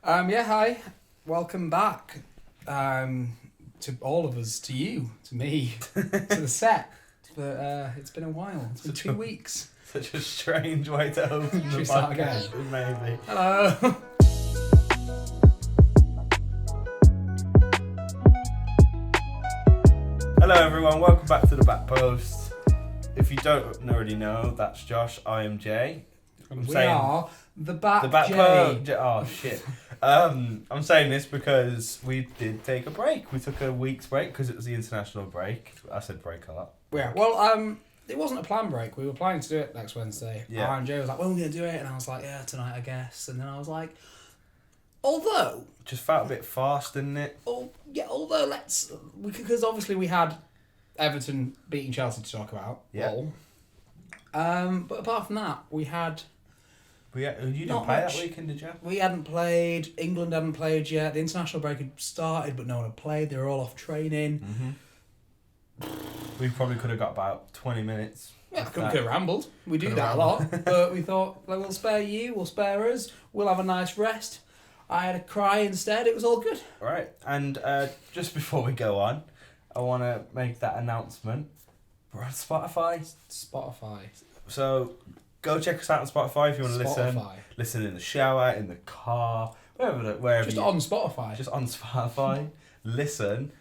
Hi. Welcome back. To all of us, to you, to me, to the set. But it's been a while. It's been 2 weeks. Such a strange way to open the start podcast, again? maybe. Hello. Hello everyone, welcome back to the Back Post. If you don't already know, that's Josh, I am Jay. We are the Back Post. Oh shit. I'm saying this because we did take a break. We took a week's break because it was the international break. I said break a lot. Yeah. Well, it wasn't a planned break. We were planning to do it next Wednesday. Yeah. And Jay was like, "When are we gonna do it?" And I was like, "Yeah, tonight, I guess." And then I was like, "Although." Just felt a bit fast, didn't it? Although because obviously we had Everton beating Chelsea to talk about. Yeah. Lol. But apart from that, we had. You didn't Not play much. that weekend, did you? We hadn't played. England hadn't played yet. The international break had started, but no one had played. They were all off training. We probably could have got about 20 minutes. Yeah, could have rambled. We do Could that have a lot. But we thought, we'll spare you, we'll spare us, we'll have a nice rest. I had a cry instead. It was all good. Right, and just before we go on, I want to make that announcement. We're on Spotify. So go check us out on Spotify if you want to listen. Listen in the shower, in the car, wherever. Just on Spotify. Just on Spotify. Listen.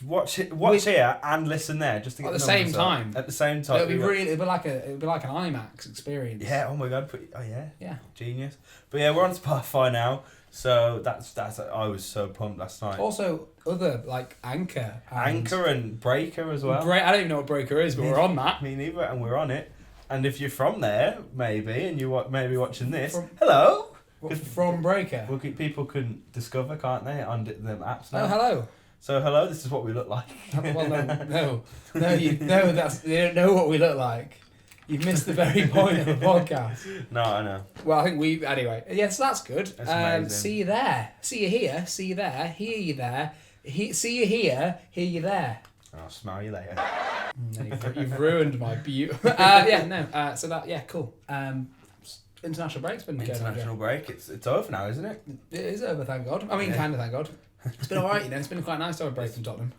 Watch here and listen there just to get at the same time. At the same time. It'd be like an IMAX experience. Yeah. Oh my god. Yeah. Yeah. Genius. But yeah, we're on Spotify now. So that's. I was so pumped last night. Also, other like Anchor and Breaker as well. I don't even know what Breaker is, but we're on that. Me neither, and we're on it. And if you're from there, maybe, and you maybe watching this, hello. From Breaker. People can discover, can't they, on them apps now? Oh, hello. So hello, this is what we look like. Well, you don't know what we look like. You've missed the very point of the podcast. No, I know. Well, I think anyway. Yes, that's good. That's amazing. See you there. See you here. See you there. Hear you there. See you here. Hear you there. I'll smell you later. No, you've ruined my beauty. So that, yeah, cool. International break's been going on. International break. It's over now, isn't it? It is over, thank God. I mean, kind of, thank God. It's been alright, It's been quite nice to have a break from Tottenham.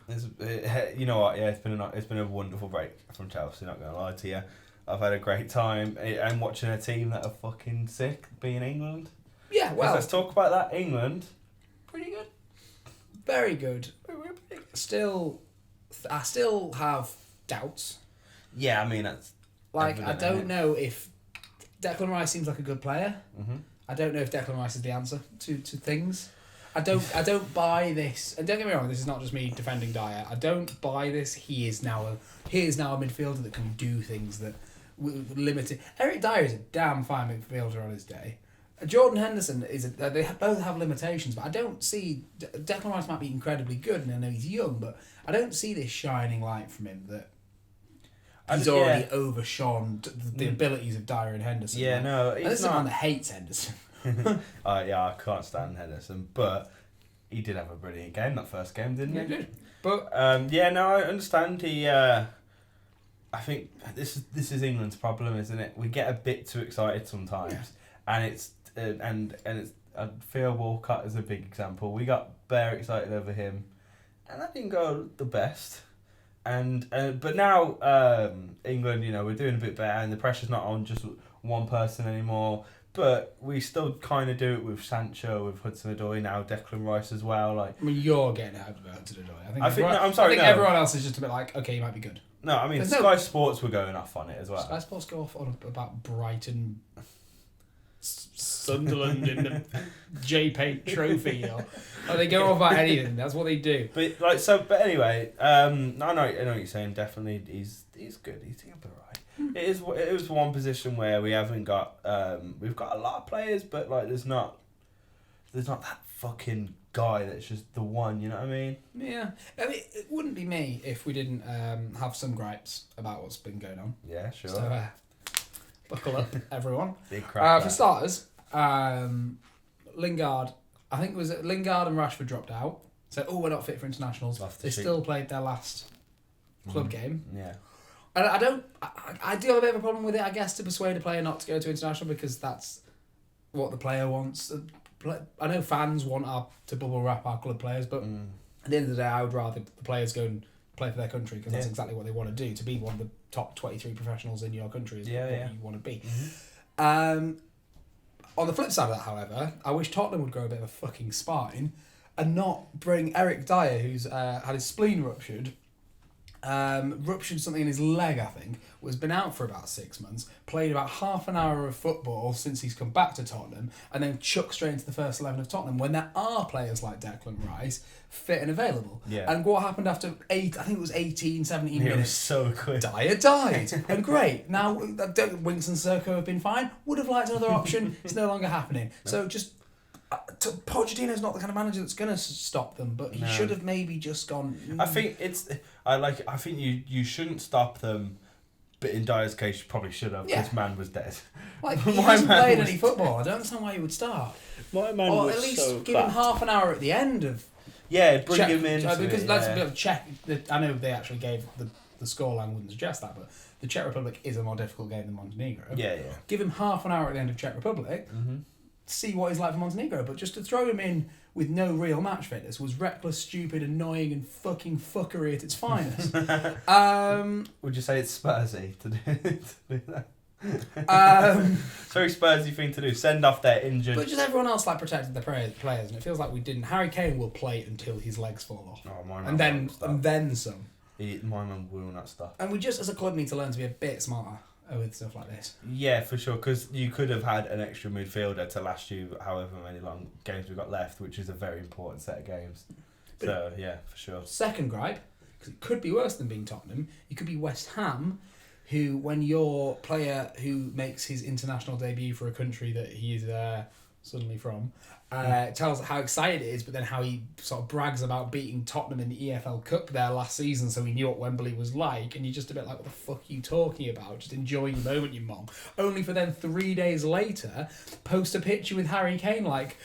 You know what? Yeah, it's been a wonderful break from Chelsea. Not gonna lie to you. I've had a great time and watching a team that are fucking sick, being England. Yeah, well. Let's talk about that. England. Pretty good. Very good. I still have doubts. Yeah, I mean that's. Like, I don't know if Declan Rice seems like a good player. Mm-hmm. I don't know if Declan Rice is the answer to things. I don't buy this. And don't get me wrong, this is not just me defending Dyer. I don't buy this. He is now a midfielder that can do things that limited. Eric Dyer is a damn fine midfielder on his day. Jordan Henderson they both have limitations, but I don't see Declan Rice might be incredibly good, and I know he's young, but I don't see this shining light from him that he's already overshone the abilities of Dyer and Henderson. Yeah, no, he's not. Man that hates Henderson. I can't stand Henderson, but he did have a brilliant game that first game, didn't he? Yeah, he did. But I understand. I think this is England's problem, isn't it? We get a bit too excited sometimes, and it's Theo Walcott is a big example. We got very excited over him, and that didn't go the best. But now England, we're doing a bit better, and the pressure's not on just one person anymore. But we still kind of do it with Sancho, with Hudson-Odoi, now Declan Rice as well. Like, I mean, you're getting out of Hudson-Odoi. I think everyone else is just a bit like, okay, you might be good. No, I mean, Sky Sports were going off on it as well. Sky Sports go off on about Brighton, Sunderland in the JPEG trophy. They go off about anything. That's what they do. But anyway, I know what you're saying. Definitely, he's good. He's doing all right. It was one position where we haven't got. We've got a lot of players, but there's not that fucking guy that's just the one. You know what I mean? Yeah, I mean, it wouldn't be me if we didn't have some gripes about what's been going on. Yeah, sure. So, buckle up, everyone. Big crap. For starters, Lingard. I think it was Lingard and Rashford dropped out. So, we're not fit for internationals. They still played their last club game. Yeah. And I do have a bit of a problem with it, I guess, to persuade a player not to go to international because that's what the player wants. I know fans want to bubble wrap our club players, but at the end of the day, I would rather the players go and play for their country because that's exactly what they want to do. To be one of the top 23 professionals in your country is what you want to be. On the flip side of that, however, I wish Tottenham would grow a bit of a fucking spine and not bring Eric Dyer, who's had his spleen ruptured something in his leg, I think, has been out for about 6 months, played about half an hour of football since he's come back to Tottenham, and then chucked straight into the first 11 of Tottenham when there are players like Declan Rice fit and available. Yeah. And what happened after 17 It minutes? was so quick. Dyer died. And great. Now, Winks and Serco have been fine. Would have liked another option. It's no longer happening. No. So just... Pochettino's not the kind of manager that's going to stop them, but he should have maybe just gone... I think I think you shouldn't stop them, but in Dyer's case, you probably should have, because man was dead. Like, he hasn't played any football. I don't understand why you would start. My man or was at least so give him half an hour at the end of... Yeah, bring him in. Because that's a bit of a check. I know they actually gave the scoreline wouldn't suggest that, but the Czech Republic is a more difficult game than Montenegro. Yeah. Give him half an hour at the end of Czech Republic, see what he's like for Montenegro, but just to throw him in with no real match fitness was reckless, stupid, annoying, and fucking fuckery at its finest. Would you say it's Spursy to do that? It's very Spursy thing to do. Send off their injured. But just everyone else protected the players, and it feels like we didn't. Harry Kane will play until his legs fall off. Oh, my man and then some. My man will not stop. And we just, as a club, need to learn to be a bit smarter with stuff like this. Yeah, for sure, because you could have had an extra midfielder to last you however many long games we've got left, which is a very important set of games. But so, yeah, for sure. Second gripe, because it could be worse than being Tottenham, you could be West Ham, who, when your player who makes his international debut for a country that he is suddenly from, tells how excited it is, but then how he sort of brags about beating Tottenham in the EFL Cup there last season, so he knew what Wembley was like, and you're just a bit like, what the fuck are you talking about? Just enjoy your moment, you mong. Only for then 3 days later, post a picture with Harry Kane, like,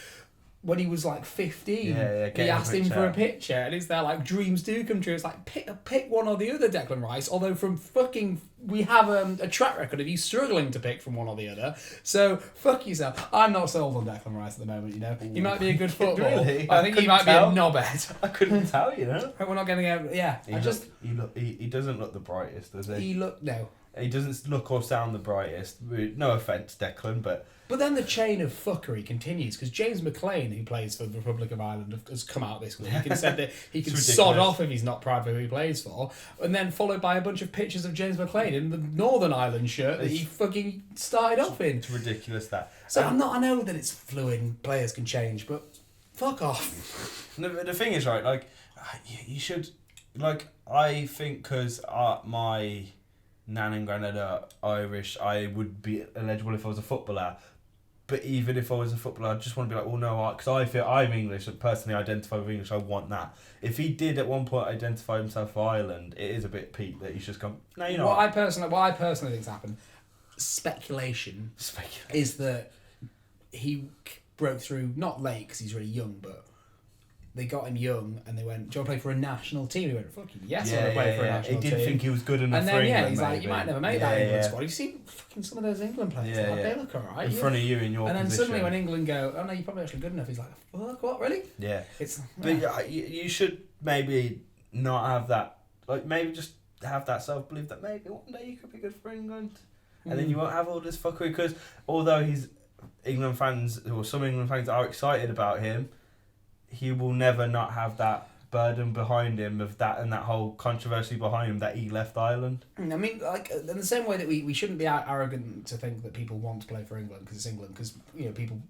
when he was like 15, he asked him for a picture, and it's there like dreams do come true. It's like pick one or the other, Declan Rice. Although we have a track record of you struggling to pick from one or the other. So fuck yourself. I'm not sold on Declan Rice at the moment. You know, he might be a good footballer. Really? I think he might be a knobhead. I couldn't tell, you know. We're not getting out. Yeah, he doesn't look the brightest, does he? He doesn't look or sound the brightest. No offence, Declan, but. But then the chain of fuckery continues, because James McLean, who plays for the Republic of Ireland, has come out this week and said that he can sod off if he's not proud of who he plays for, and then followed by a bunch of pictures of James McLean in the Northern Ireland shirt that he fucking started off in. It's ridiculous, that. So I know that it's fluid and players can change, but fuck off. The thing is, right, like, you should, like, I think because my nan and granddad are Irish, I would be eligible if I was a footballer. But even if I was a footballer, I just want to be like, well, no, because I feel I'm English and personally identify with English, I want that. If he did at one point identify himself for Ireland, it is a bit peak that he's just gone, no, you're not. What I personally think's happened, speculation is that he broke through, not late because he's really young, but they got him young and they went, do you want to play for a national team? He went, fucking yes, I want to play for a national team. He did think he was good enough for England, he's like, you might never make that England squad. You've seen fucking some of those England players, they look alright. In front of you in your position. And then suddenly when England go, oh no, you're probably actually good enough, he's like, fuck, what, really? Yeah. But you should maybe not have that, like maybe just have that self-belief that maybe one day you could be good for England. And then you won't have all this fuckery, because although England fans, or some England fans are excited about him, he will never not have that burden behind him of that and that whole controversy behind him that he left Ireland. I mean, like in the same way that we shouldn't be arrogant to think that people want to play for England because it's England, because people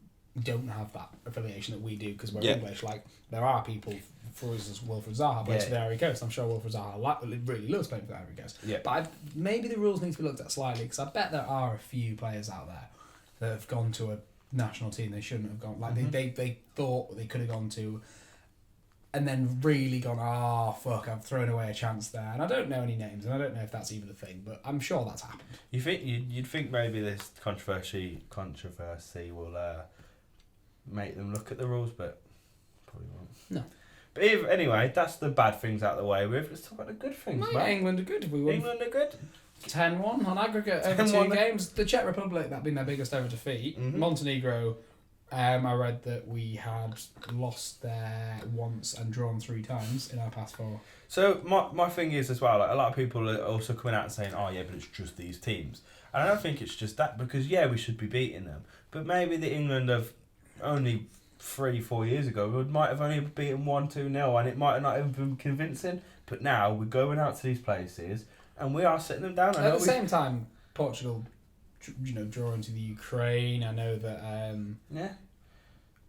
don't have that affiliation that we do because we're English. Like there are people, for instance, Wilfred Zaha plays for the Ivory Coast. I'm sure Wilfred Zaha really loves playing for the Ivory Coast. Yeah. But maybe the rules need to be looked at slightly, because I bet there are a few players out there that have gone to a national team they shouldn't have gone. Like they thought they could have gone to, and then really gone, fuck, I've thrown away a chance there. And I don't know any names, and I don't know if that's even a thing, but I'm sure that's happened. You'd think maybe this controversy will make them look at the rules, but probably won't. No. But anyway, that's the bad things out of the way with. Let's talk about the good things. England are good. England are good. 10-1 on aggregate over 2 games. The Czech Republic, that being their biggest ever defeat. Montenegro, I read that we had lost there once and drawn 3 times in our past 4. So my thing is as well, like a lot of people are also coming out and saying, oh yeah, but it's just these teams. And I don't think it's just that, because yeah, we should be beating them. But maybe the England of only 3-4 years ago might have only beaten 1-2-0 and it might have not even been convincing. But now we're going out to these places and we are sitting them down. At the same time, Portugal, drawing to the Ukraine. I know that. Yeah.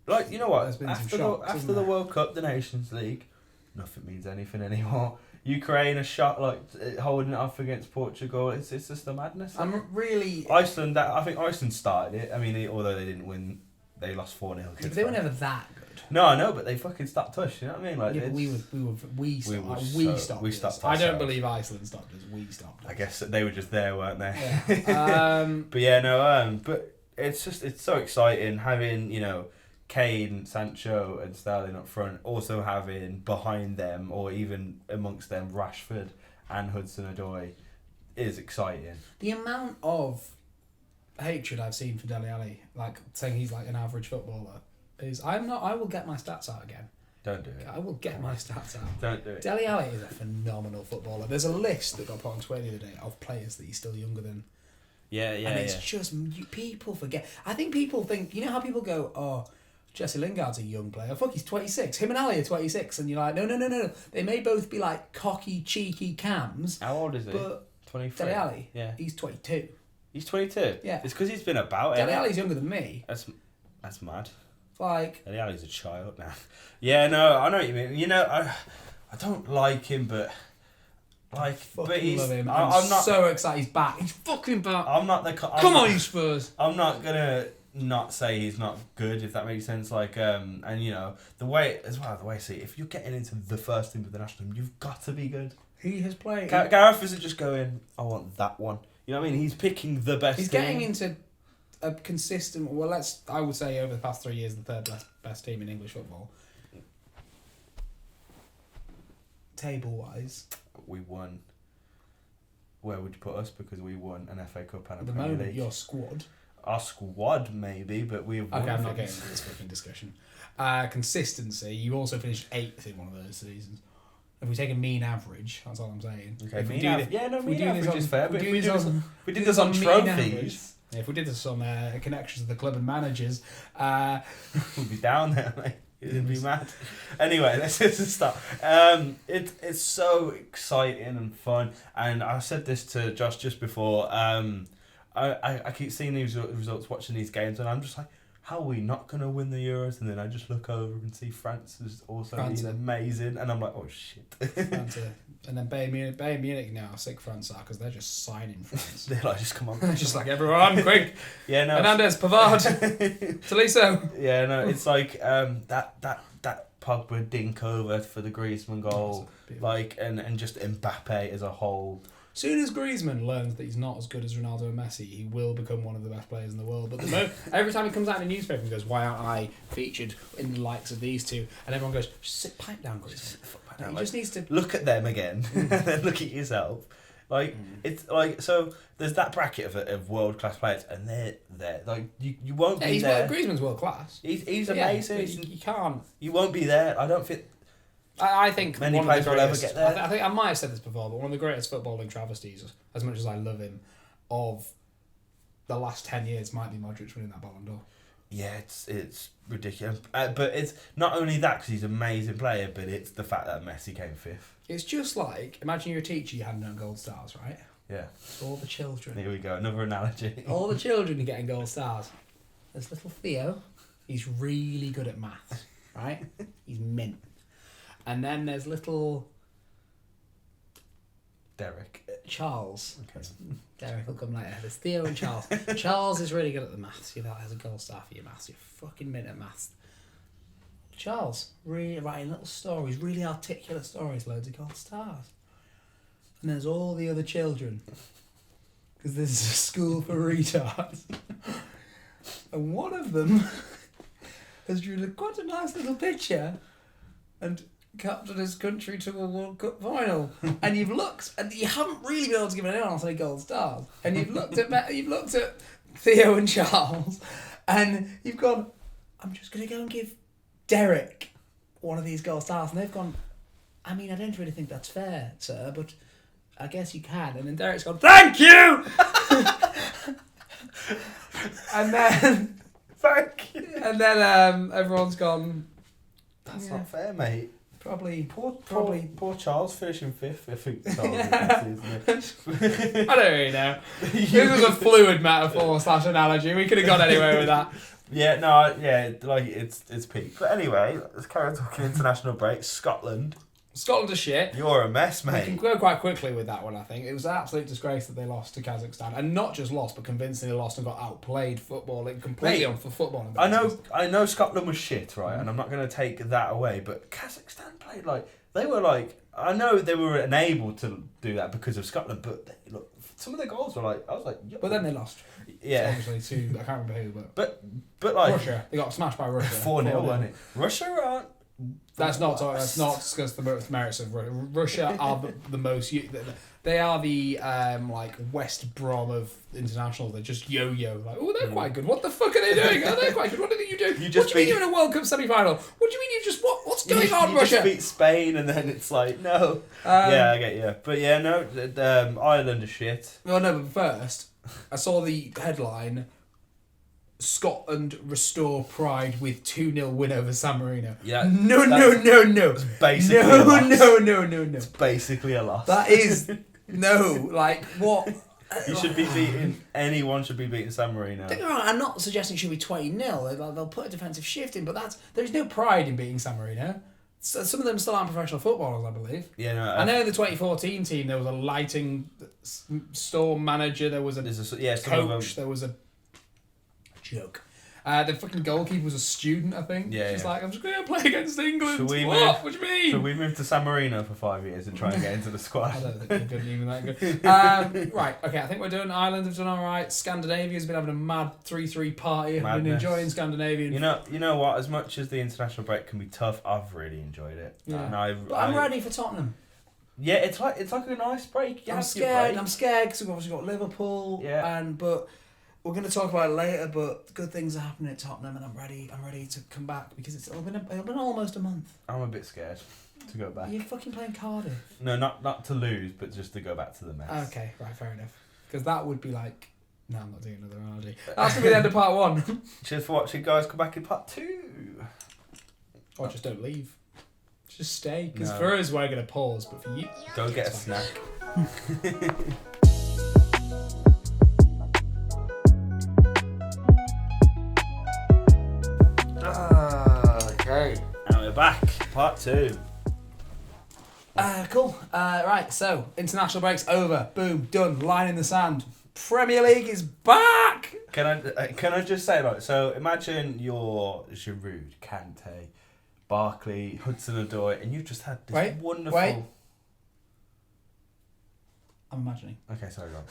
Like, you know what? There's been some After shocks, after the World Cup, the Nations League, nothing means anything anymore. Ukraine a shot like holding it off against Portugal. It's just a madness. I'm really. Iceland. I think Iceland started it. I mean, although they didn't win, they lost 4-0. But they were never that good. No, I know, but they fucking stopped us. You know what I mean? Like, yeah, but we stopped. We stopped. I don't believe Iceland stopped us. We stopped. I guess they were just there, weren't they? Yeah. But yeah, no. But it's so exciting having Kane, Sancho, and Sterling up front. Also having behind them, or even amongst them, Rashford and Hudson-Odoi is exciting. The amount of hatred I've seen for Dele Alli, like saying he's like an average footballer, is I will get my stats out again. Don't do it. I will get my stats out. Don't do it. Dele Alli is a phenomenal footballer. There's a list that got put on Twitter the other day of players that he's still younger than. Yeah. And it's just people forget. I think people think, how people go, oh, Jesse Lingard's a young player. Fuck, he's 26. Him and Ali are 26, and you're like, no. They may both be like cocky, cheeky cams. How old is he? But 23. Dele Alli, yeah, he's 22. He's 22. Yeah, it's because he's been about. Dele Alli's younger than me. That's mad. Like, Dele Alli's a child now. Yeah, no, I know what you mean. I don't like him, but like, love him. I'm not so excited he's back. He's fucking back. I'm not the. Come on, you Spurs. I'm not gonna not say he's not good, if that makes sense. Like, and the way I see it, if you're getting into the first team of the national team, you've got to be good. He has played. Gareth isn't just going, I want that one. You know what I mean? He's picking the best. He's getting into a consistent. Well, I would say over the past 3 years, the third best team in English football. Table wise, we won. Where would you put us? Because we won an FA Cup and a at the Premier moment, League. your squad. Our squad, maybe, but we've won. Okay, I'm not getting into this fucking discussion. Consistency, you also finished 8th in one of those seasons. If we take a mean average, that's all I'm saying. Okay, mean average is fair, but if we did this on mean trophies... average, if we did this on connections of the club and managers... we'd be down there, mate. It'd be mad. Anyway, let's just start. It's so exciting and fun, and I said this to Josh just before. I keep seeing these results, watching these games, and I'm just like, how are we not going to win the Euros? And then I just look over and see France is also been amazing, and I'm like, oh shit. France and then Bayern Munich now, sick France are, because they're just signing France. They're like, just come on. Just like, everyone, quick. Yeah, no. Hernandez, Pavard, Tolisso. Yeah, no, it's like that Pogba dink over for the Griezmann goal, like, and just Mbappe as a whole. Soon as Griezmann learns that he's not as good as Ronaldo and Messi, he will become one of the best players in the world. But every time he comes out in a newspaper and goes, why aren't I featured in the likes of these two? And everyone goes, just pipe down, Griezmann. He just needs to... Look at them again, and then look at yourself. Like, it's like, so there's that bracket of world-class players, and they're there. Like, you won't be there. Griezmann's world-class. He's amazing. You can't... You won't be there. I don't think... I think many players will ever get there. I think I might have said this before, but one of the greatest footballing travesties, as much as I love him, of the last 10 years might be Modric winning that Ballon d'Or. Yeah, it's ridiculous. But it's not only that, because he's an amazing player, but it's the fact that Messi came 5th. It's just like, imagine you're a teacher, you handing out gold stars, right? Yeah. So all the children. Here we go, another analogy. All the children are getting gold stars. There's little Theo. He's really good at maths, right? He's mint. And then there's little... Derek. Charles. Okay. Derek will come later. There's Theo and Charles. Charles is really good at the maths. You know, has a gold star for your maths. You're fucking mint at maths. Charles, really writing little stories, really articulate stories, loads of gold stars. And there's all the other children. Because there's a school for retards. And one of them has drawn quite a nice little picture and captured his country to a World Cup final. And you've looked, and you haven't really been able to give anyone else any gold stars. And you've looked at Theo and Charles, and you've gone, I'm just going to go and give Derek one of these gold stars. And they've gone, I mean, I don't really think that's fair, sir, but I guess you can. And then Derek's gone, thank you! And then... Thank you. And then everyone's gone... That's not fair, mate. Probably... Poor Charles finishing 5th, I think. Charles, isn't it? I don't really know. This was a fluid metaphor / analogy. We could have gone anywhere with that. Yeah, no, yeah, like it's peak. But anyway, let's carry on talking international break. Scotland are shit. You're a mess, We mate. can go quite quickly with that one, I think. It was an absolute disgrace that they lost to Kazakhstan. And not just lost, but convincingly lost and got outplayed footballing completely on for footballing. I know Scotland was shit, right? And I'm not going to take that away. But Kazakhstan played they were I know they were unable to do that because of Scotland, but look, some of the goals were I was like... Yo. But then they lost. Yeah. So obviously to, I can't remember who, but Russia. They got smashed by Russia. 4-0, wasn't it? Russia aren't... Let's not discuss the merits of Russia. Russia are the most... They are the West Brom of internationals. They're just yo-yo. They're quite good. What the fuck are they doing? Oh, they're quite good. What did you do? What do you mean you're in a World Cup semi-final? What do you mean you just... What's going on, Russia? You just beat Spain and then it's no. Yeah, I get you. But yeah, no, Ireland is shit. No, but first, I saw the headline... Scotland restore pride with 2-0 win over San Marino. Yeah. No. It's basically a loss. No. It's basically a loss. That is what? You should be beating. Anyone should be beating San Marino. Don't get me wrong, I'm not suggesting it should be 20-0. They'll put a defensive shift in, but there's no pride in beating San Marino. So some of them still aren't professional footballers, I believe. Yeah, no. I know in the 2014 team there was a lighting store manager. There was a coach. There was a joke. The fucking goalkeeper was a student, I think. Yeah, She's like, I'm just going to play against England. What do you mean? Should we move to San Marino for 5 years and try and get into the squad? I don't think they're good, even that good. Right, okay, I think we're done. Ireland have done all right. Scandinavia's been having a mad 3-3 party. I've been enjoying Scandinavian. You know what? As much as the international break can be tough, I've really enjoyed it. Yeah. But I'm ready for Tottenham. Yeah, it's like a nice break. I'm scared because we've obviously got Liverpool. Yeah. But we're going to talk about it later, but good things are happening at Tottenham, and I'm ready to come back because it'll been almost a month. I'm a bit scared to go back. You're fucking playing Cardiff. No, not to lose, but just to go back to the mess. Okay, right, fair enough. Because that would be like... No, I'm not doing another analogy. That's going to be the end of part 1. Cheers for watching, guys. Come back in part 2. Or just don't leave. Just stay. Because for us, we're going to pause, but for you... Go get a snack. Okay. And we're back. Part 2. Cool. Right, so international break's over. Boom, done. Line in the sand. Premier League is back. Can I just say so imagine you're Giroud, Kante, Barkley, Hudson-Odoi, and you've just had this wonderful. Wait. I'm imagining. Okay, sorry, Rob.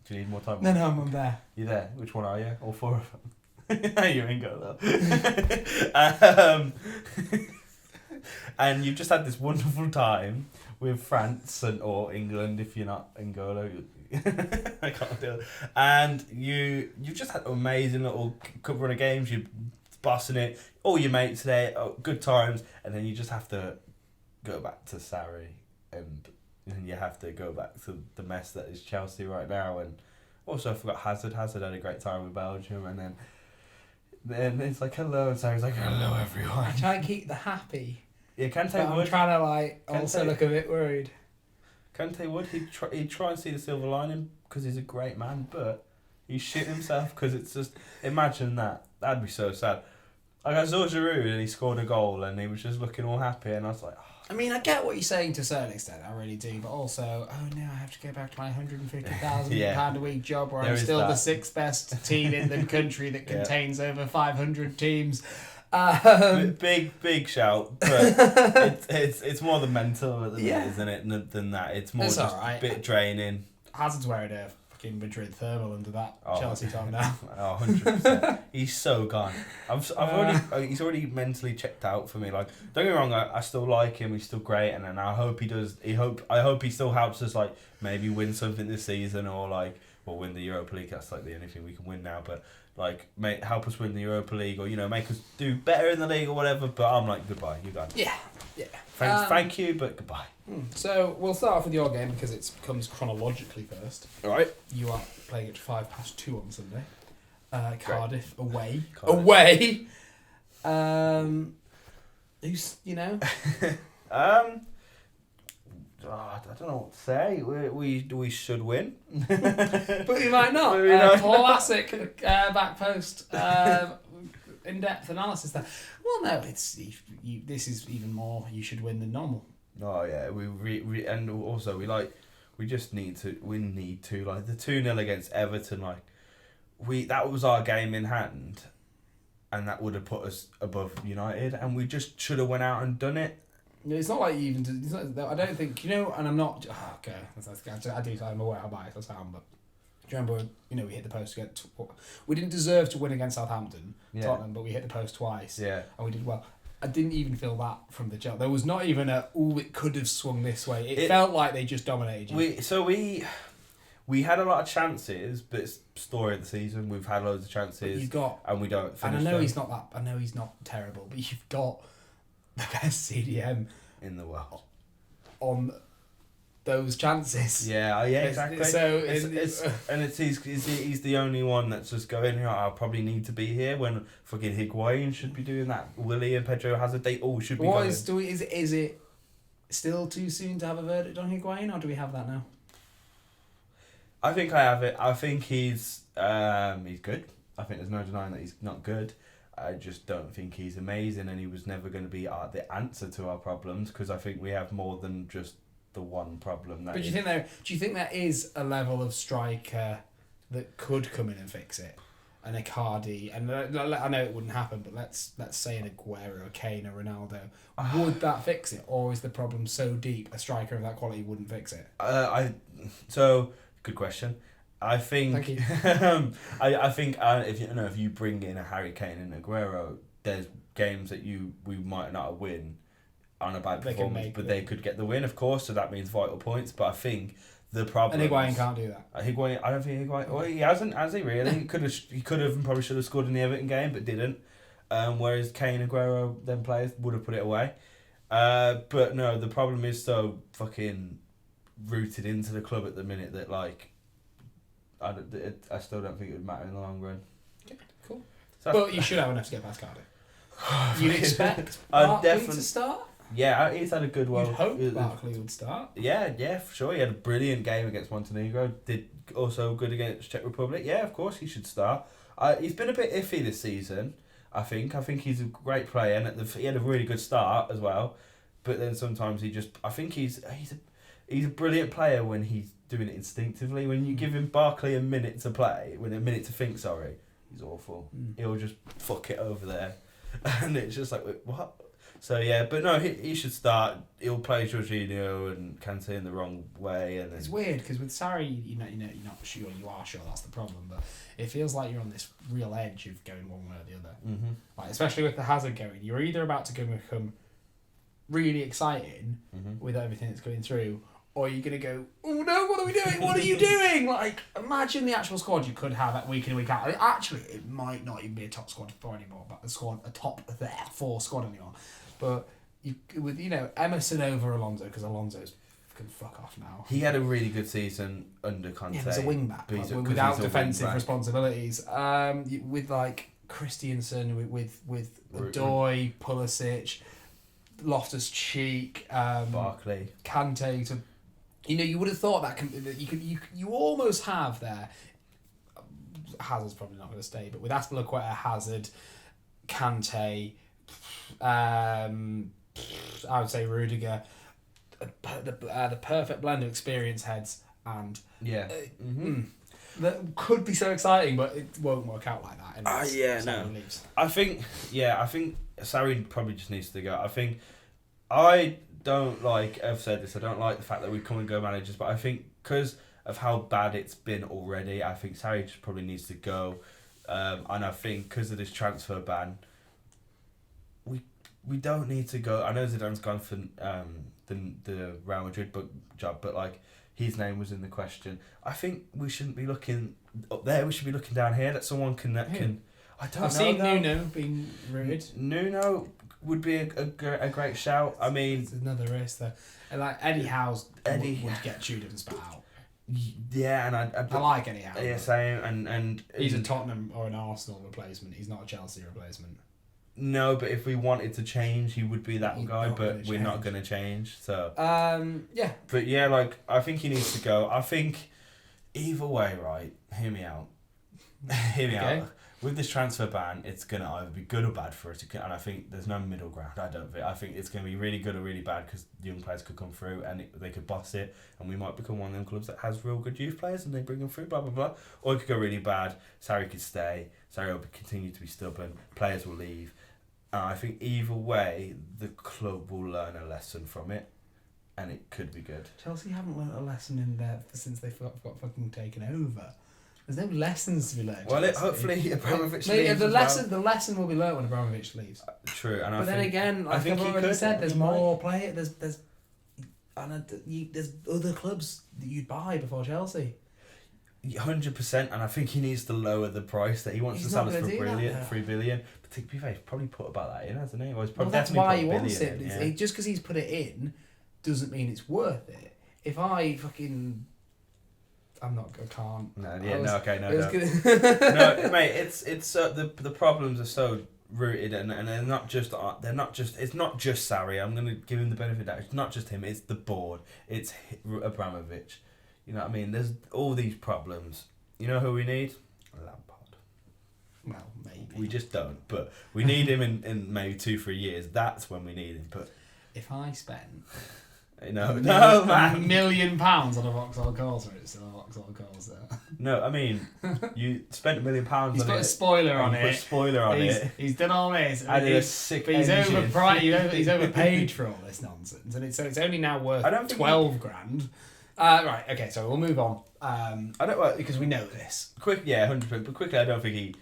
Do you need more time? No, I'm there. You there? Which one are you? All 4 of them. You're in goal though. And you've just had this wonderful time with France or England if you're not in goal. I can't do it. And you've just had an amazing little run of games. You're bossing it. All your mates there, good times, and then you just have to go back to Sarri, and you have to go back to the mess that is Chelsea right now. And also I forgot Hazard. Hazard had a great time with Belgium, and then it's like hello, and Sarri's like hello everyone. I try and keep the happy. Yeah, Kante but would. I'm trying to also look a bit worried. Kante would. He'd try and see the silver lining because he's a great man, but he's shit himself because it's just imagine that. That'd be so sad. Like I saw Giroud and he scored a goal and he was just looking all happy and I was like. Oh. I mean, I get what you're saying to a certain extent, I really do, but also, oh no, I have to go back to my £150,000 a week job where I'm still the 6th best team in the country that contains over 500 teams. Big shout, but it's more the mental at the minute, isn't it? Than that, it's more just a bit draining. Hazard's wearing a fucking Madrid thermal under that Chelsea top now. 100%. He's so gone. He's already mentally checked out for me. Like, don't get me wrong, I still like him. He's still great, and I hope he does. I hope he still helps us maybe win something this season or win the Europa League. That's the only thing we can win now. But help us win the Europa League, or make us do better in the league or whatever. But I'm like, goodbye, you guys. Yeah. Thank you, but goodbye. So we'll start off with your game because it comes chronologically first. All right. You are playing at 2:05 on Sunday. Cardiff away. Cardiff. Away. Who's I don't know what to say. We should win, but we might not. Classic back post. In-depth analysis there. Well, no, it's this is even more. You should win than normal. Oh yeah, and also we just need to. We need to like the 2-0 against Everton. That was our game in hand, and that would have put us above United, and we just should have went out and done it. It's not like you even. It's not, I don't think and I'm not. Oh, okay, I'm aware how biased I sound, but do you remember? We hit the post against. We didn't deserve to win against Southampton, Tottenham, but we hit the post twice. Yeah, and we did well. I didn't even feel that from the Chelsea. There was not even it could have swung this way. It felt like they just dominated you. We had a lot of chances, but it's story of the season. We've had loads of chances, and we don't finish. And I know he's not terrible, but you've got the best CDM in the world on those chances. Yeah, exactly. So he's the only one that's just going. I'll probably need to be here when fucking Higuain should be doing that. Willie and Pedro Hazard, they all should be. Is it still too soon to have a verdict on Higuain, or do we have that now? I think I have it. I think he's good. I think there's no denying that he's not good. I just don't think he's amazing, and he was never going to be the answer to our problems, because I think we have more than just the one problem. But do you think there is a level of striker that could come in and fix it? An Icardi, and I know it wouldn't happen, but let's say an Aguero, a Kane, a Ronaldo. Would that fix it, or is the problem so deep a striker of that quality wouldn't fix it? Good question. I think. Thank you. I think if you bring in a Harry Kane and Aguero, there's games that we might not win on a bad performance, but they could get the win, of course. So that means vital points. But I think the problem. And Higuain can't do that. I don't think Higuain. Well, he hasn't, has he? Really? He could have, and probably should have scored in the Everton game, but didn't. Whereas Kane, Aguero, them players would have put it away. But no, the problem is so fucking rooted into the club at the minute that I still don't think it would matter in the long run. Okay, cool. But you should have enough to get past Cardiff. You'd expect Barkley to start? Yeah, he's had a good one. You'd hope Barkley would start. Yeah, for sure. He had a brilliant game against Montenegro. Did also good against Czech Republic. Yeah, of course he should start. He's been a bit iffy this season, I think. I think he's a great player, and he had a really good start as well. But then sometimes I think he's a brilliant player when he's doing it instinctively. When you give him Barkley a minute to think, he's awful. He'll just fuck it over there. And it's just like, what? So yeah, but no, he should start. He'll play Jorginho and Kante in the wrong way. And it's weird, because with Sarri, you're not sure, you are sure that's the problem, but it feels like you're on this real edge of going one way or the other. Mm-hmm. Like, especially with the Hazard going, you're either about to become really exciting with everything that's going through, or you're going to go, oh no, what are we doing? What are you doing? Like, imagine the actual squad you could have week in, week out. Actually, it might not even be a top squad 4 anymore, but a top 4 squad anymore. But with Emerson over Alonso, because Alonso's can fuck off now. He had a really good season under Conte. Yeah, he's a wing back without defensive responsibilities. With like Christiansen, with Odoi, Pulisic, Loftus-Cheek, Barkley, Kante. You would have thought that you almost have there. Hazard's probably not going to stay, but with Aspilicueta, Hazard, Kante, I would say Rudiger, the perfect blend of experienced heads, and that could be so exciting, but it won't work out like that. Leaves. I think Sarri probably just needs to go. I don't like. I've said this. I don't like the fact that we come and go managers, but I think because of how bad it's been already, I think Sarri just probably needs to go. And I think because of this transfer ban, we don't need to go. I know Zidane's gone for the Real Madrid job, but like his name was in the question. I think we shouldn't be looking up there. We should be looking down here. That someone can. I don't know. I've seen Nuno being rumored. Nuno would be a great shout. I mean, it's another race there. And like Eddie Howe's would get chewed up and spat out. Yeah, and I like Eddie Howe. Yeah, same. And he's a Tottenham or an Arsenal replacement. He's not a Chelsea replacement. No, but if we wanted to change, he would be that guy. But we're not going to change. So yeah. But yeah, like I think he needs to go. I think either way, right? Hear me out. Hear me out. With this transfer ban, it's going to either be good or bad for us. And I think there's no middle ground. I think it's going to be really good or really bad because young players could come through and they could boss it. And we might become one of them clubs that has real good youth players and they bring them through, blah, blah, blah. Or it could go really bad. Sarri could stay. Sarri will continue to be stubborn. Players will leave. And I think either way, the club will learn a lesson from it. And it could be good. Chelsea haven't learnt a lesson in there since they got fucking taken over. There's no lessons to be learned. Well, hopefully Abramovich leaves. The lesson will be learnt when Abramovich leaves. True, and but then again, like I've already said, there's more play. There's other clubs that you'd buy before Chelsea. 100%, and I think he needs to lower the price that he wants to sell us for $3 billion. But to be fair, he's probably put about that in, hasn't he? That's why he wants it. Yeah. Just because he's put it in doesn't mean it's worth it. If I fucking I can't. No, mate. It's the problems are so rooted and they're not just it's not just Sarri. I'm gonna give him the benefit of that. It's not just him. It's the board. It's Abramovich. You know what I mean? There's all these problems. You know who we need? Lampard. Well, maybe we just don't. But we need him in maybe 2-3 years. That's when we need him. But if I spent. No, man. £1 million on a Vauxhall Corsa, it's still a Vauxhall Corsa. No, I mean, you spent £1 million on it. He's put a spoiler on it. He's done all this. Added a sick but he's overpaid for all this nonsense, and it's only now worth 12 grand. Right, okay, so we'll move on. Because we know this. 100%. But quickly, I don't think he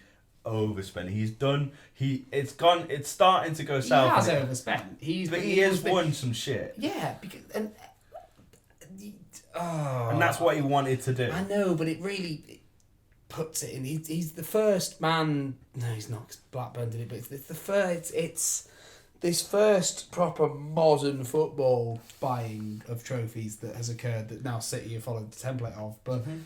overspent. He's done. It's starting to go south. He has overspent. He has won some shit. Yeah, because and that's what he wanted to do. I know, but it really puts it in. He's the first man. No, he's not. 'Cause Blackburn did it, but it's the first. It's this first proper modern football buying of trophies that has occurred that now City have followed the template of, but. Mm-hmm.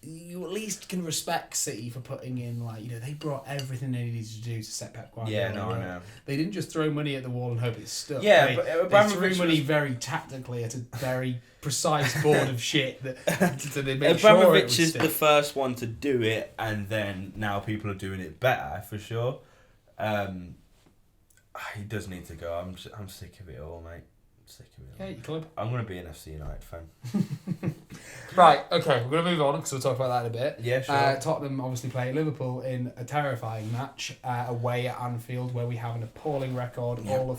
You at least can respect City for putting in, they brought everything they needed to do to set Pep Guardiola. Yeah, no, I know. They didn't just throw money at the wall and hope it stuck. Yeah, they threw money very tactically at a very precise board of shit so they made sure it Abramovich is the first one to do it, and then now people are doing it better, for sure. He does need to go. I'm sick of it all, mate. Yeah, your club. I'm going to be an FC United fan. Right, okay, we're going to move on because we'll talk about that in a bit. Yeah, sure. Tottenham obviously play Liverpool in a terrifying match away at Anfield where we have an appalling record. Yep.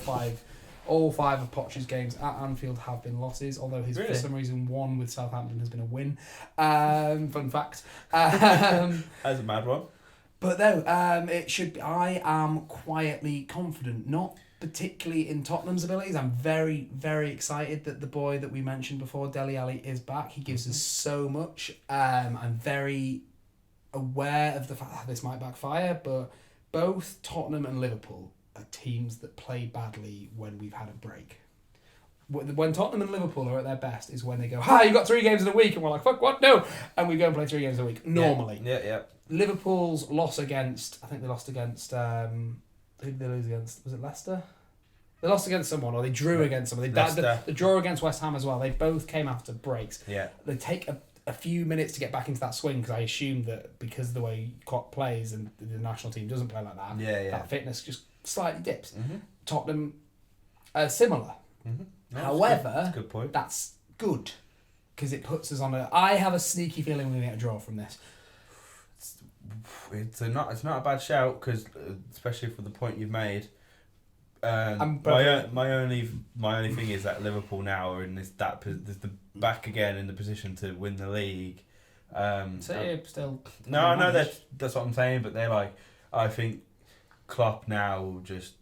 All five of Poch's games at Anfield have been losses, although for some reason one with Southampton has been a win. Fun fact. That's a mad one. But no, it should be. I am quietly confident, not particularly in Tottenham's abilities. I'm very, very excited that the boy that we mentioned before, Dele Alii, is back. He gives us so much. I'm very aware of the fact that this might backfire, but both Tottenham and Liverpool are teams that play badly when we've had a break. When Tottenham and Liverpool are at their best is when they go, you've got 3 games in a week, and we're like, fuck, what? No! And we go and play 3 games a week, normally. Yeah. Liverpool's loss against, I think they lost against, who did they lose against? Was it Leicester? They lost against someone, or they drew against someone. The draw against West Ham as well. They both came after breaks. Yeah. They take a few minutes to get back into that swing because I assume that because of the way Klopp plays and the national team doesn't play like that, that fitness just slightly dips. Mm-hmm. Tottenham are similar. Mm-hmm. No, However, good point. That's good because it puts us on a. I have a sneaky feeling we're going to get a draw from this. It's not a bad shout because especially for the point you've made. My only thing is that Liverpool now are in the back again in the position to win the league. Still. No, that's what I'm saying. But they're like, I think Klopp now will just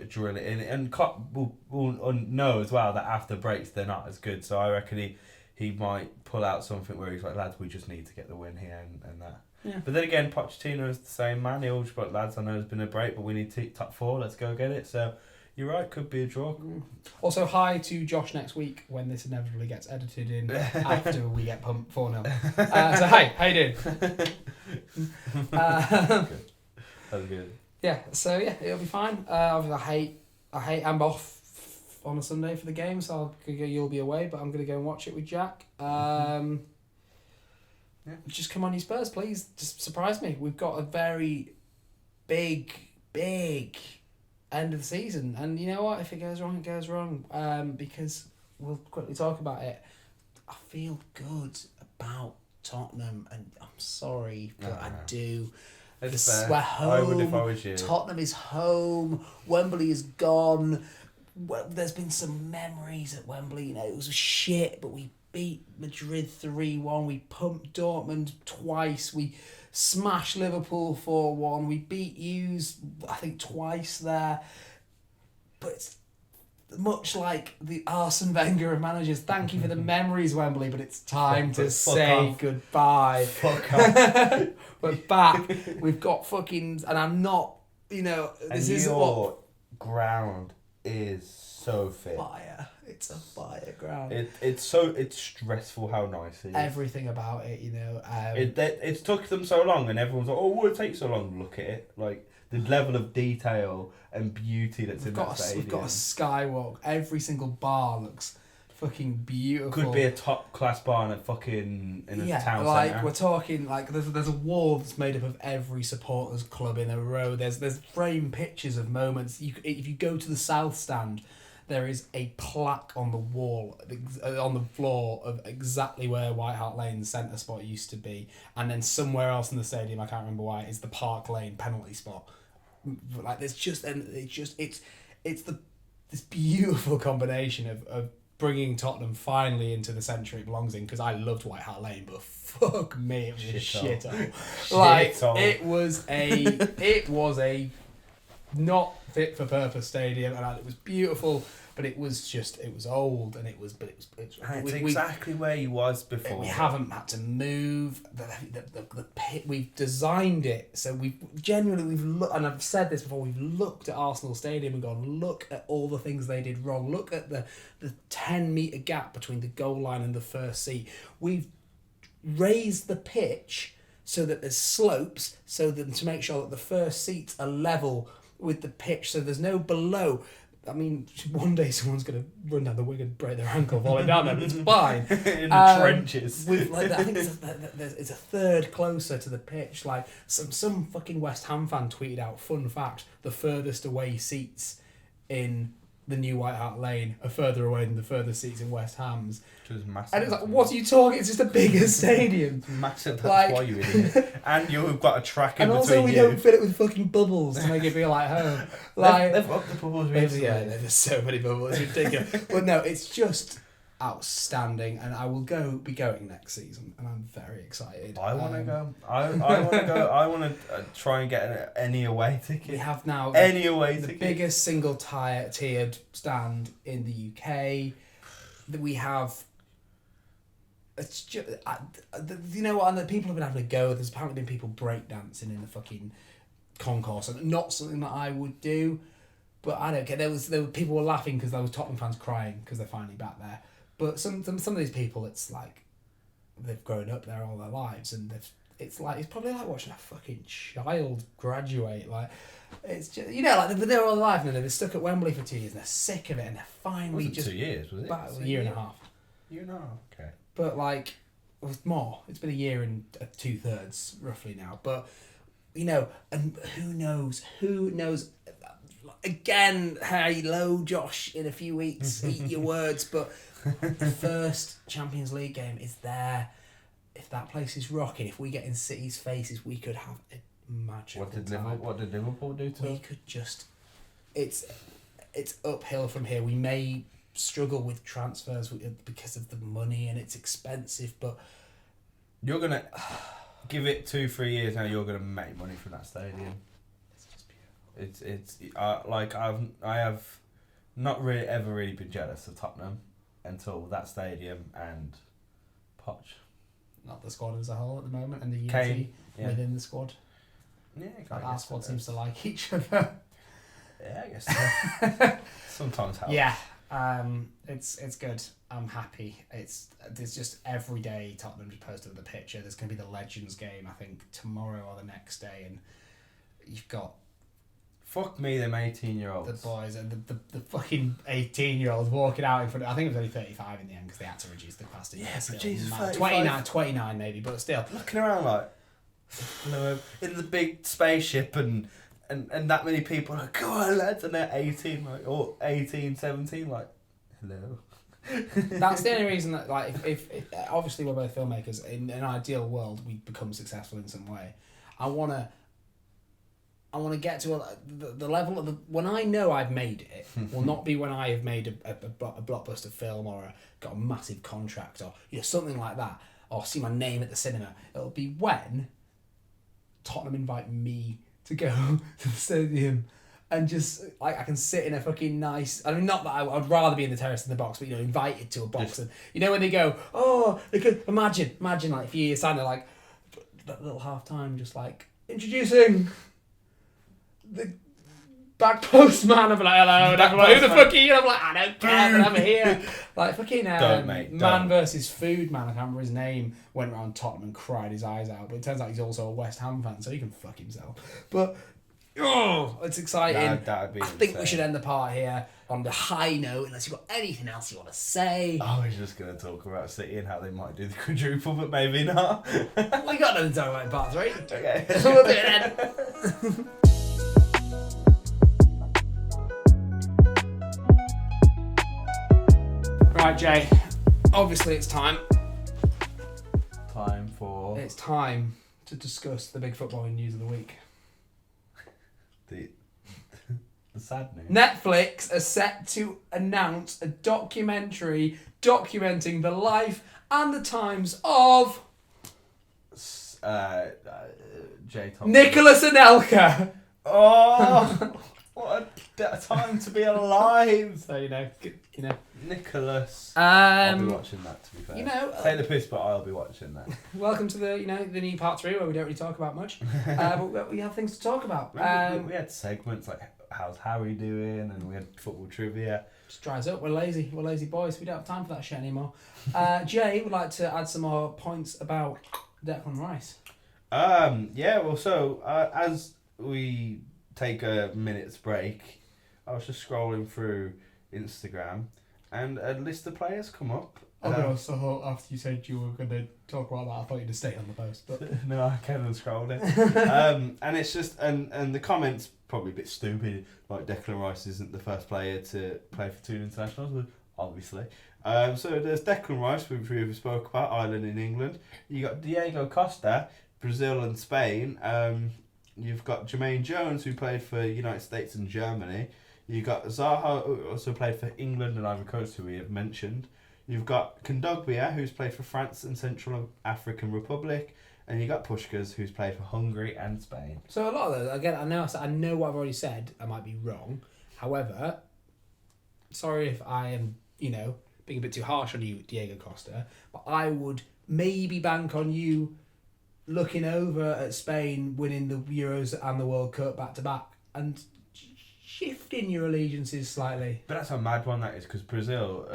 drill it in. And Klopp will know as well that after breaks they're not as good. So I reckon he might pull out something where he's like, lads, we just need to get the win here and that. Yeah. But then again, Pochettino is the same man. He'll just like, lads, I know there's been a break, but we need to top 4. Let's go get it. So you're right, could be a draw. Also, hi to Josh next week when this inevitably gets edited in after we get pumped 4-0. So hi, how you doing? That's good. Yeah, so yeah, it'll be fine. Obviously, I hate I'm off on a Sunday for the game, so you'll be away, but I'm going to go and watch it with Jack. Just come on, you Spurs, please. Just surprise me. We've got a very big end of the season, and you know what? If it goes wrong, it goes wrong. Because we'll quickly talk about it. I feel good about Tottenham, and I'm sorry, but I do. We're home. I would if I was you. Tottenham is home. Wembley is gone. Well, there's been some memories at Wembley. You know, it was shit, but we beat Madrid 3-1. We pumped Dortmund twice. We smashed Liverpool 4-1. We beat Hughes, I think, twice there. But it's much like the Arsene Wenger of managers. Thank you for the memories, Wembley, but it's time to say goodbye. Fuck off. We're back. We've got fucking... And I'm not, you know... This is your ground is so fit. Fire. It's a fire ground. It's stressful how nice it is. Everything about it, you know. It's took them so long, and everyone's like, "Oh, why it takes so long to look at it?" Like the level of detail and beauty that's in that stadium. We've got a skywalk. Every single bar looks fucking beautiful. Could be a top class bar in a fucking town like centre. we're talking like there's a wall that's made up of every supporters club in a row. There's framed pictures of moments. If you go to the south stand, there is a plaque on the wall, on the floor of exactly where White Hart Lane's centre spot used to be, and then somewhere else in the stadium, I can't remember why, is the Park Lane penalty spot. Like there's just it's this beautiful combination of bringing Tottenham finally into the centre it belongs in, because I loved White Hart Lane, but fuck me, it was a shithole. Like it was a not fit for purpose stadium, and it was beautiful, but it was old, and it's exactly where he was before. We haven't had to move the pit. We've designed it so we've looked, and I've said this before, we've looked at Arsenal Stadium and gone, look at all the things they did wrong. Look at the 10-metre gap between the goal line and the first seat. We've raised the pitch so that there's slopes, so that to make sure that the first seats are level with the pitch, so there's no below. I mean, one day someone's going to run down the wing and break their ankle falling down there, but it's fine. In the trenches. I think it's a third closer to the pitch. Like some fucking West Ham fan tweeted out, fun fact, the furthest away seats in the new White Hart Lane are further away than the furthest seats in West Ham's. Which was massive. And it's like, what are you talking? It's just a bigger stadium. It's massive, that's why you idiot. And you've got a track in between you. And also we don't fill it with fucking bubbles to make it feel like home. Like they've got the bubbles recently. Yeah, there's so many bubbles, it's ridiculous. But no, it's just outstanding, and I will be going next season, and I'm very excited. I want to go. I want to go. I want to try and get any away ticket. We have now the biggest single tiered stand in the UK. That we have. It's just, you know what? And the people have been having a go. There's apparently been people breakdancing in the fucking concourse, and not something that I would do. But I don't care. There were people were laughing because there was Tottenham fans crying because they're finally back there. But some of these people, it's like they've grown up there all their lives, and it's probably like watching a fucking child graduate. Like it's just, you know, like they're all alive and they're stuck at Wembley for 2 years and they're sick of it, and they're finally just 2 years, was it? About a year and a half. Year and a half, okay. But like, it was more. It's been a year and 2/3 roughly now. But you know, and who knows? Again, hello, Josh. In a few weeks, eat your words. But the first Champions League game is there. If that place is rocking, if we get in City's faces, we could have a magical time. What did Liverpool do to us? We could just... It's uphill from here. We may struggle with transfers because of the money, and it's expensive, but... You're going to... give it 2-3 years now, you're going to make money from that stadium. It's just beautiful. I have not really ever really been jealous of Tottenham until that stadium and Poch. Not the squad as a whole at the moment, and the unity Kane, within the squad. Yeah, Our squad seems to like each other. Yeah, I guess so. Sometimes helps. Yeah, it's good. I'm happy. It's just every day Tottenham just posted the picture. There's going to be the Legends game, I think, tomorrow or the next day, and you've got Fuck me, them 18-year-olds. the boys and the fucking 18-year-olds walking out in front of, I think it was only 35 in the end because they had to reduce the capacity. Yeah, but Jesus, 29 maybe, but still. Looking around like, in the big spaceship and that many people like, come on lads, and they're 18, like, or 18, 17, like, hello. That's the only reason that, like, if obviously we're both filmmakers, in an ideal world we become successful in some way. I want to get to the level of when I know I've made it will not be when I have made a blockbuster film or got a massive contract or something like that, or see my name at the cinema. It'll be when Tottenham invite me to go to the stadium and just like I can sit in a fucking nice. I mean, not that I'd rather be in the terrace in the box, but invited to a box, and when they go, oh, they could imagine like if you stand there like that little half time, just like introducing the back postman. I'm like, hello, and I'm like, who the fuck are you? And I'm like, I don't care, but I'm here. Like fucking man versus food man, I can't remember his name, went around Tottenham and cried his eyes out. But it turns out he's also a West Ham fan, so he can fuck himself. But it's exciting. That'd be I think we should end the part here on the high note, unless you've got anything else you want to say. I was just going to talk about City and how they might do the quadruple, but maybe not. We got nothing to talk about in part 3. Okay. We'll do it then. Right, Jay. Obviously, it's time. It's time to discuss the big footballing news of the week. The sad news. Netflix are set to announce a documentary documenting the life and the times of Jay Thompson. Nicholas Anelka. Oh, what a time to be alive! So Nicholas. I'll be watching that. To be fair, take the piss, but I'll be watching that. Welcome to the the new part 3 where we don't really talk about much, but we have things to talk about. We had segments like how's Harry doing, and we had football trivia. Just dries up. We're lazy boys. We don't have time for that shit anymore. Jay would like to add some more points about Declan Rice. As we take a minute's break, I was just scrolling through Instagram and a list of players come up. So after you said you were going to talk about that, I thought you'd have stayed on the post. But no, I can't scroll it. And it's just and the comments probably a bit stupid. Like Declan Rice isn't the first player to play for 2 internationals, obviously. So there's Declan Rice, which we spoke about, Ireland and England. You got Diego Costa, Brazil and Spain. You've got Jermaine Jones, who played for United States and Germany. You've got Zaha, who also played for England and Ivory Coast, who we have mentioned. You've got Kondogbia, who's played for France and Central African Republic. And you got Puskás, who's played for Hungary and Spain. So a lot of those, again, I know what I've already said. I might be wrong. However, sorry if I am, being a bit too harsh on you, Diego Costa, but I would maybe bank on you looking over at Spain winning the Euros and the World Cup back to back and shifting your allegiances slightly. But that's a mad one, that is, because Brazil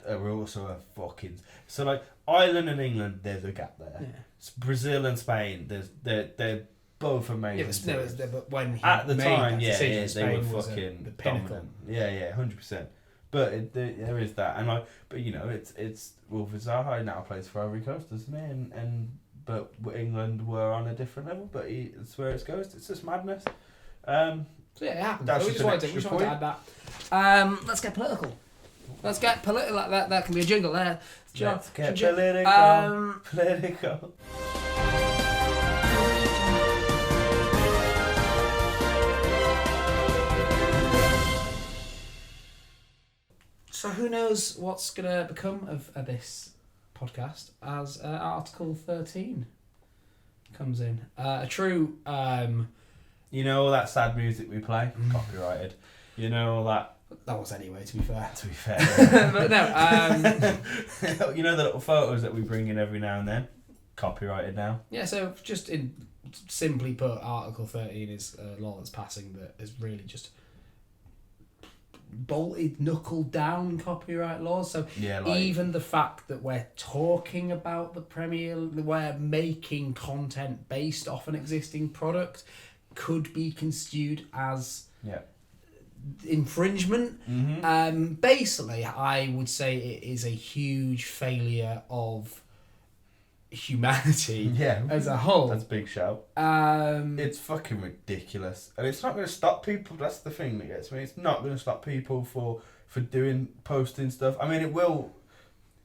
are also a fucking... So, like, Ireland and England, there's a gap there. Yeah. Brazil and Spain, they're both amazing. But when he at the made time, that decision, they were fucking the pinnacle. Dominant. Yeah, 100%. But there is that, and it's Zaha now plays for Ivory Coast, doesn't he? But England were on a different level. But it's where it goes. It's just madness. So yeah, it happens. So we just wanted to add that. Let's get political. Let's get political. That can be a jingle there. Let's get political. Political. So who knows what's going to become of this podcast as Article 13 comes in. A true You know all that sad music we play? Copyrighted. You know all that... That was anyway, to be fair. To be fair. But no, you know the little photos that we bring in every now and then? Copyrighted now. Yeah, so just in simply put, Article 13 is a law that's passing that is really just knuckled down copyright laws. So Yeah, even the fact that we're talking about the Premier, we're making content based off an existing product could be construed as infringement. Basically, I would say it is a huge failure of humanity as a whole. That's a big shout. It's fucking ridiculous, and it's not going to stop people. That's the thing that gets me. It's not going to stop people for posting stuff. I mean, it will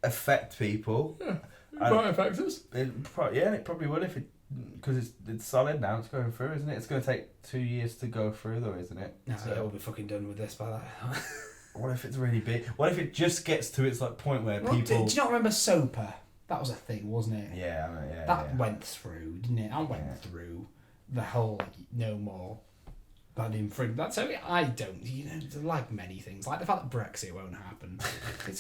affect people. It might affect us. It probably will if it, because it's solid now. It's going through, isn't it? It's going to take 2 years to go through, though, isn't it? No, we'll be fucking done with this by that time. What if it's really big? What if it just gets to its point where people? Do you not remember SOPA? That was a thing, wasn't it? Yeah. That went through, didn't it? I went through the whole no more than infringement. So I don't, like many things, like the fact that Brexit won't happen.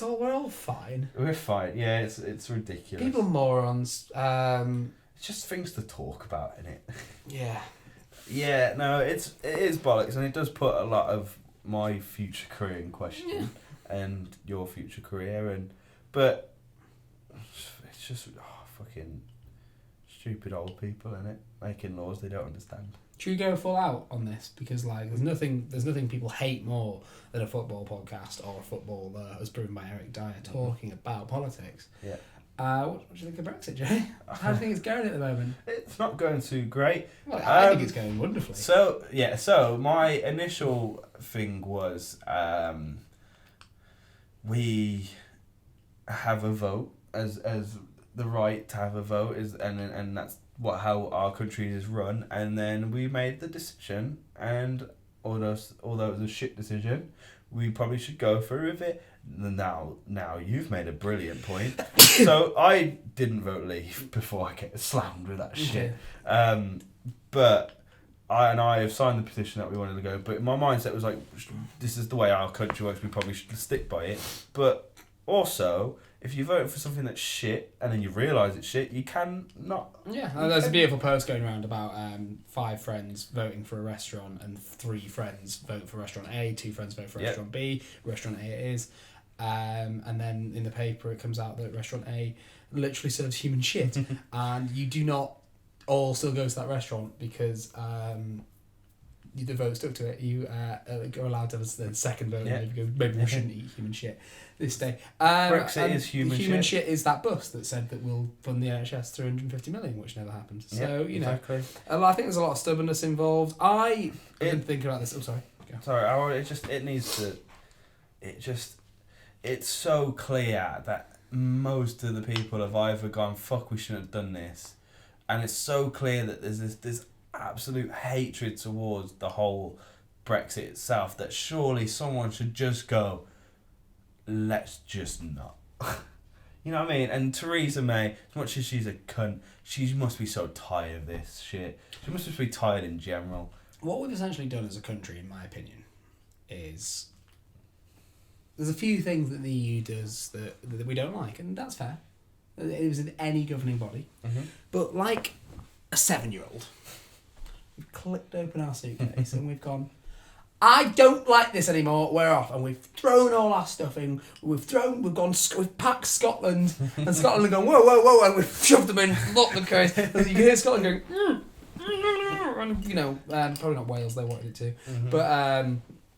We're all fine. We're fine. Yeah, it's ridiculous. People are morons. It's just things to talk about, isn't it? Yeah. Yeah. No, it is bollocks, and it does put a lot of my future career in question, and your future career, but. It's just fucking stupid old people, innit? Making laws they don't understand. Should we go full out on this? Because there's nothing people hate more than a football podcast or a footballer, as proven by Eric Dyer, talking about politics. Yeah. What do you think of Brexit, Jay? How do you think it's going at the moment? It's not going too great. Well, I think it's going wonderfully. So my initial thing was we have a vote as the right to have a vote is, and that's how our country is run. And then we made the decision, and although it was a shit decision, we probably should go through with it. Now you've made a brilliant point. So I didn't vote leave before I get slammed with that shit. But I have signed the petition that we wanted to go. But my mindset was like, this is the way our country works. We probably should stick by it. But also, if you vote for something that's shit and then you realise it's shit, you can not. Yeah, there's a beautiful post going around about 5 friends voting for a restaurant and 3 friends vote for restaurant A, 2 friends vote for restaurant B, restaurant A it is. And then in the paper it comes out that restaurant A literally serves human shit. And you do not all still go to that restaurant because the vote stuck to it. You are allowed to have the second vote. And maybe we shouldn't eat human shit this day. Brexit is human shit. Human shit is that bus that said that we'll fund the NHS 350 million, which never happened. So, exactly. I think there's a lot of stubbornness involved. I've been thinking about this. Oh, sorry. Go. Sorry, it's so clear that most of the people have either gone, fuck, we shouldn't have done this. And it's so clear that there's this absolute hatred towards the whole Brexit itself that surely someone should just go, let's just not. You know what I mean? And Theresa May, as much as she's a cunt, she must be so tired of this shit. She must just be tired in general. What we've essentially done as a country, in my opinion, is there's a few things that the EU does that we don't like, and that's fair. It was in any governing body. Mm-hmm. But like a 7-year-old, we've clicked open our suitcase and we've gone, I don't like this anymore, we're off. And we've thrown all our stuff in, we've packed Scotland, and Scotland have gone, whoa, and we've shoved them in, locked the case. And you can hear Scotland going, and probably not Wales, they wanted it to. Mm-hmm. But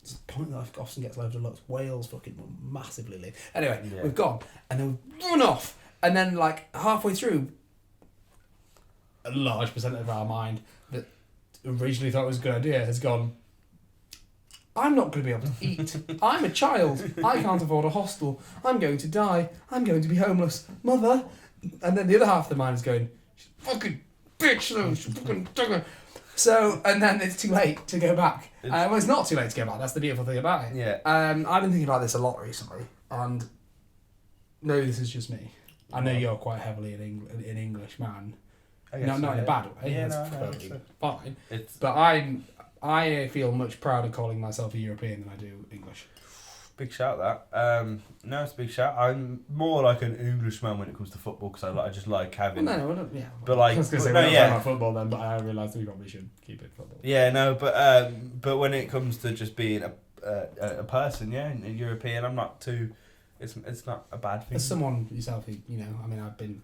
it's a point that often gets loads of looks. Wales fucking massively leave. Anyway, we've gone, and then we've run off. And then, like, halfway through, a large percent of our mind that originally thought it was a good idea has gone, I'm not going to be able to eat. I'm a child. I can't afford a hostel. I'm going to die. I'm going to be homeless. Mother. And then the other half of the mind is going, she's fucking bitch. No, she's fucking dugger. So, and then it's too late to go back. Well, it's not too late to go back. That's the beautiful thing about it. Yeah. I've been thinking about this a lot recently. And maybe this is just me. I know you're quite heavily an English man. I guess No, not in a bad way. Yeah, That's no, perfectly fine. It's But I feel much prouder calling myself a European than I do English. big shout that. No, it's a big shout. I'm more like an Englishman when it comes to football because I just like having. Well, no, yeah. But like, I was going to say, no, we're not yeah. talking about football then, but I realised we probably should keep it football. Yeah, no, but when it comes to just being a person, yeah, a European, I'm not too. It's not a bad thing. As someone yourself, who, you know, I mean,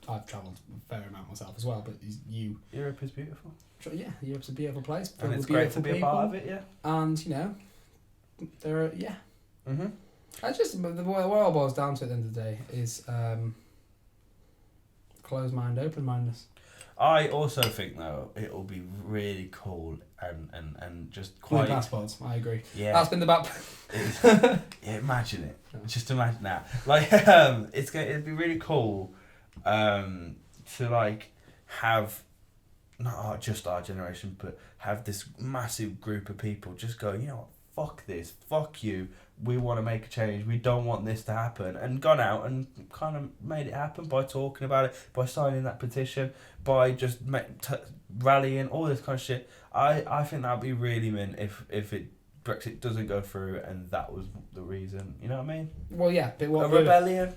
I've travelled a fair amount myself as well, but you. Europe is beautiful. Yeah, Europe's a beautiful place. And it's great to be a part of it, yeah. And, you know, there are, yeah. Mm-hmm. I just, what it all boils down to at the end of the day is closed mind, open mindedness. I also think, though, it'll be really cool and just Blue quite... passports, I agree. Yeah. That's been the back... Yeah, imagine it. No. Just imagine that. Like, it'd be really cool to, like, have... Not just our generation, but have this massive group of people just go, you know what, fuck this, fuck you, we want to make a change, we don't want this to happen, and gone out and kind of made it happen by talking about it, by signing that petition, by just rallying, all this kind of shit. I think that'd be really mint if Brexit doesn't go through and that was the reason, you know what I mean? Well, yeah, but what... A rebellion?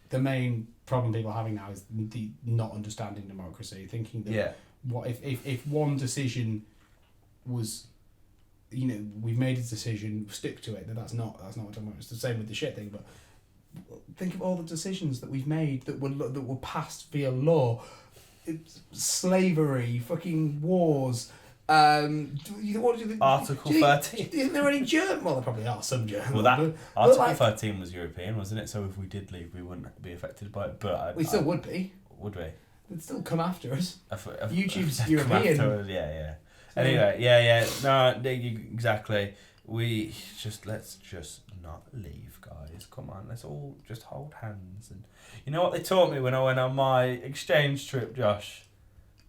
The main problem people are having now is the not understanding democracy, thinking that what if one decision was, you know, we've made a decision, stick to it. That's not what I'm. It's the same with the shit thing. But think of all the decisions that we've made that were passed via law, slavery, fucking wars. What do you think? Article 13. Isn't there any German? Well, there probably are some German. Well, that but Article like, 13 was European, wasn't it? So if we did leave, we wouldn't be affected by it. But we still would be. Would we? They'd still come after us. YouTube's come European. after us, yeah. Anyway, yeah. No, exactly. Let's just not leave, guys. Come on, let's all just hold hands. And you know what they taught me when I went on my exchange trip, Josh?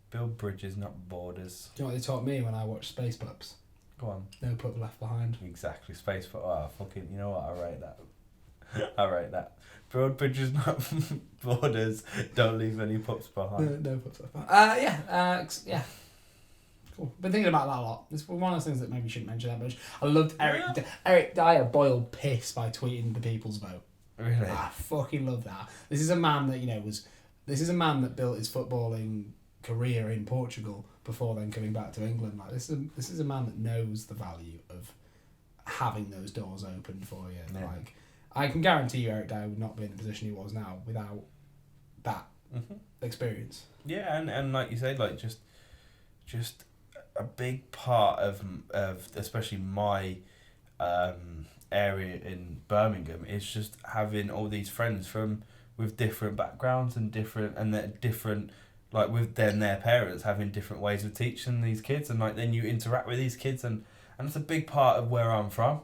Build bridges, not borders. Do you know what they taught me when I watched Space Pups? Go on. No pup left behind. Exactly. Space for fucking. You know what? I rate that. Build bridges, not borders. Don't leave any pups behind. No pups left behind. Yeah. Cool. Been thinking about that a lot. It's one of those things that maybe shouldn't mention that much. I loved Eric Dyer boiled piss by tweeting the People's Vote. Really? I fucking love that. This is a man that, you know, this is a man that built his footballing career in Portugal before then coming back to England. Like this is a man that knows the value of having those doors open for you. Yeah. Like I can guarantee you Eric Dyer would not be in the position he was now without that experience. Yeah, and like you said, like just a big part of especially my area in Birmingham is just having all these friends with different backgrounds and different like with their parents having different ways of teaching these kids, and like then you interact with these kids, and it's a big part of where I'm from.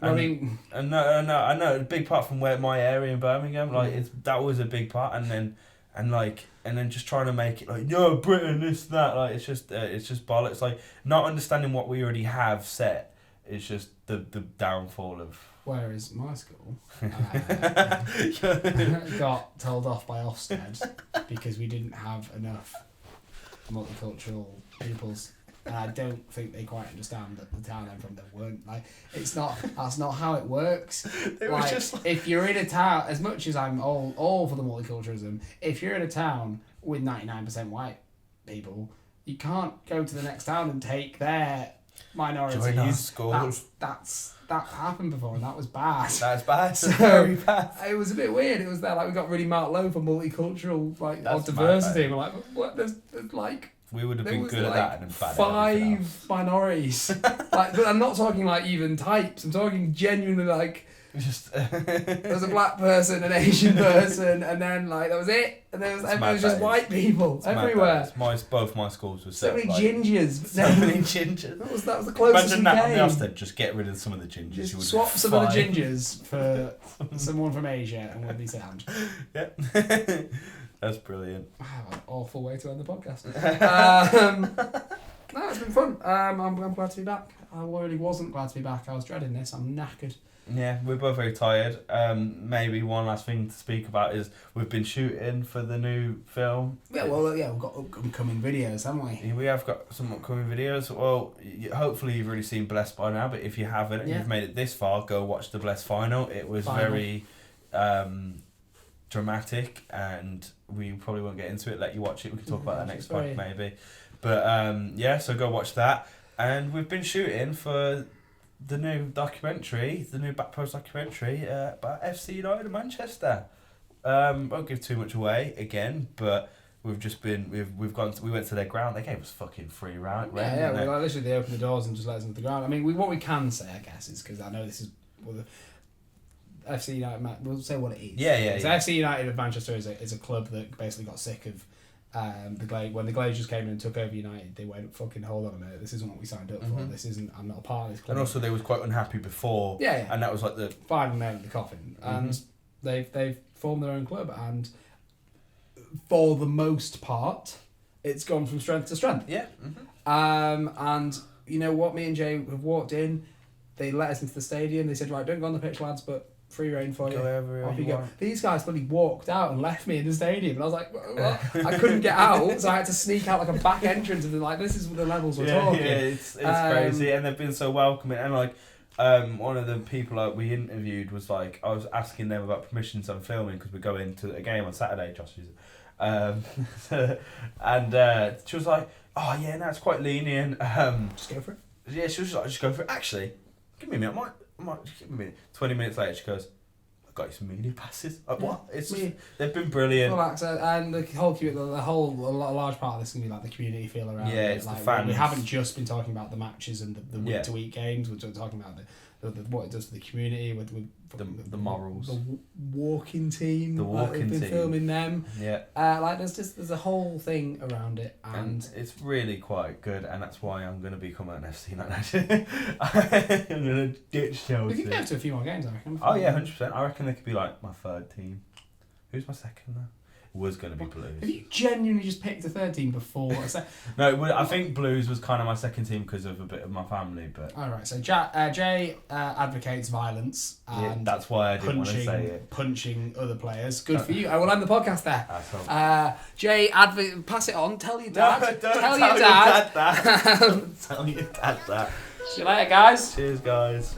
I mean, I know a big part from where my area in Birmingham, like that was a big part, and then just trying to make it like Britain this that, like it's just bollocks. Like not understanding what we already have set is just the downfall of. Whereas my school got told off by Ofsted because we didn't have enough multicultural pupils. And I don't think they quite understand that the town I'm from, there weren't. Like, that's not how it works. If you're in a town, as much as I'm all for the multiculturalism, if you're in a town with 99% white people, you can't go to the next town and take their minorities. Join our school. That happened before, and that was bad. That's bad. So, very bad. It was a bit weird. It was there, like we got really marked low for multicultural, like That's or diversity. Mad, we're like, what? There's like. We would have been good at that and bad at 5 minorities. Like, but I'm not talking like even types. I'm talking genuinely like. Just there was a black person, an Asian person, and then like that was it. And there was just white people everywhere. Both my schools were so many gingers. So many gingers. That was the closest. Imagine that on the Ofsted. Just get rid of some of the gingers. Just swap some of the gingers for someone from Asia, and we'll be sound. Yep. That's brilliant. Wow, an awful way to end the podcast. No, it's been fun. I'm glad to be back. I already wasn't glad to be back. I was dreading this. I'm knackered. Yeah, we're both very tired. Maybe one last thing to speak about is we've been shooting for the new film. Yeah, well, yeah, we've got upcoming videos, haven't we? We have got some upcoming videos. Well, hopefully you've already seen Blessed by now, but if you haven't and you've made it this far, go watch the Blessed final. It was very dramatic, and we probably won't get into it. Let you watch it. We can talk about that next part maybe. But yeah, so go watch that. And we've been shooting for the new documentary, the new Back Post documentary about FC United of Manchester. Won't give too much away again, but we've just been we went to their ground. They gave us fucking free round. Yeah. Literally they opened the doors and just let us into the ground. I mean, what we can say, I guess, is because I know this is the FC United. We'll say what it is. Yeah. So FC United of Manchester is a club that basically got sick of. When the Glazers came in and took over United, they went, fucking hold on a minute, this isn't what we signed up for. This isn't. I'm not a part of this club. And also, they was quite unhappy before. Yeah. And that was like the final nail in the coffin. And they've formed their own club, and for the most part, it's gone from strength to strength. Yeah. And you know what? Me and Jay have walked in. They let us into the stadium. They said, right, don't go on the pitch, lads, but free reign for you. Go wherever Off you you go. want. These guys bloody walked out and left me in the stadium, and I was like, what? I couldn't get out, so I had to sneak out like a back entrance, and like, this is the levels we're talking. Yeah, it's crazy, and they've been so welcoming. And like, one of the people we interviewed was like, I was asking them about permissions on filming because we're going to a game on Saturday, Josh. And she was like, oh yeah, no, it's quite lenient. Just go for it. Yeah, she was like, just go for it. Actually, give me a minute. I might just give me a minute. 20 minutes later, she goes, I've got you some media passes. Like, what? It's just, they've been brilliant. Well, and a large part of this is going to be like the community feel around it. Yeah, it's like, the fans. We haven't just been talking about the matches and the week to week games. We're talking about what it does for the community, with the morals, the walking team. The walking we've been team. Filming them. Yeah. There's a whole thing around it, and it's really quite good, and that's why I'm going to become an FC United. I'm going to ditch Chelsea. We could go to a few more games, I reckon. Oh yeah, 100%. I reckon they could be like my third team. Who's my second now? Was going to be Blues. Have you genuinely just picked a third team before? No, I think Blues was kind of my second team because of a bit of my family. But alright, so Jay advocates violence and that's why I didn't want to say it. Punching other players. Good for you. I will end the podcast there. Asshole. Jay, pass it on. Tell your dad. No, tell your dad that. Tell your dad that. See you later, guys. Cheers, guys.